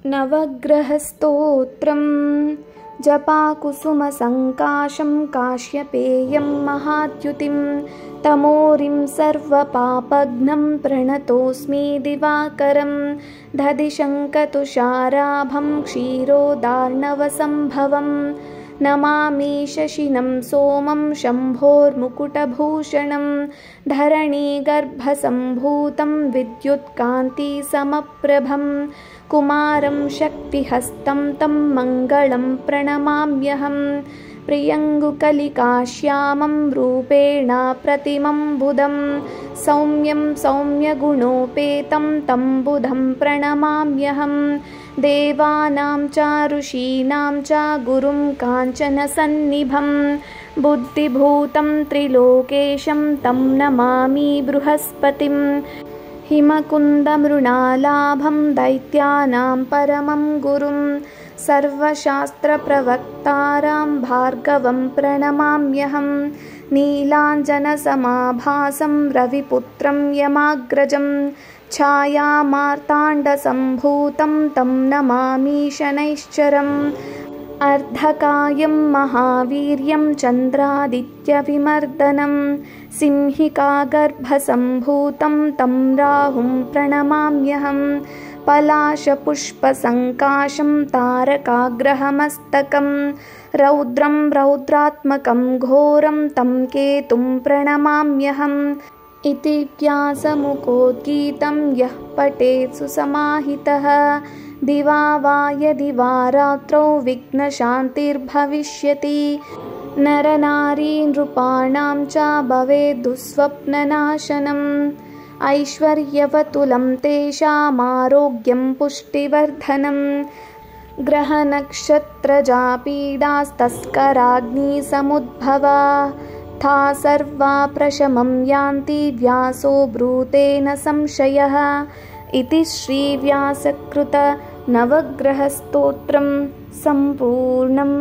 नवग्रहस्तोत्रम् जपाकुसुमसङ्काशं काश्यपेयं महाद्युतिं तमोरिं सर्वपापघ्नं प्रणतोऽस्मि दिवाकरं दधिशङ्खतुषाराभं क्षीरोदार्णवसम्भवं नमामि शशिनं सोमं शम्भोर्मुकुटभूषणं धरणीगर्भसम्भूतं विद्युत्कान्तिसमप्रभं कुमारं शक्तिहस्तं तं मङ्गलं प्रणमाम्यहं प्रियङ्गुकलिकाश्यामं रूपेण प्रतिमं बुधं सौम्यं सौम्यगुणोपेतं तं बुधं प्रणमाम्यहं देवानां च ऋषीणां च गुरुं काञ्चनसन्निभं बुद्धिभूतं त्रिलोकेशं तं नमामि बृहस्पतिं हिमकुन्दमृणालाभं दैत्यानां परमं गुरुं सर्वशास्त्रप्रवक्तारां भार्गवं प्रणमाम्यहं नीलाञ्जनसमाभासं रविपुत्रं यमाग्रजं छायामार्ताण्डसम्भूतं तं नमामि शनैश्चरम् अर्धकायं महावीर्यं चन्द्रादित्यविमर्दनं सिंहिकागर्भसम्भूतं तं राहुं प्रणमाम्यहं पलाशपुष्पसङ्काशं तारकाग्रहमस्तकं रौद्रं रौद्रात्मकं घोरं तं केतुं प्रणमाम्यहम् इति व्यासमुखोद्गीतं यः पठेत् सुसमाहितः दिवा वा यदि वा रात्रौ विघ्नशान्तिर्भविष्यति नरनारी नृपाणां च भवेत् दुःस्वप्ननाशनम् ऐश्वर्यवतुलं तेषामारोग्यं पुष्टिवर्धनं ग्रहनक्षत्रजापीडास्तस्कराग्निसमुद्भवा था सर्वा प्रशमं यान्ति व्यासो ब्रूते न संशयः इति श्रीव्यासकृत नवग्रहस्तोत्रं सम्पूर्णम्।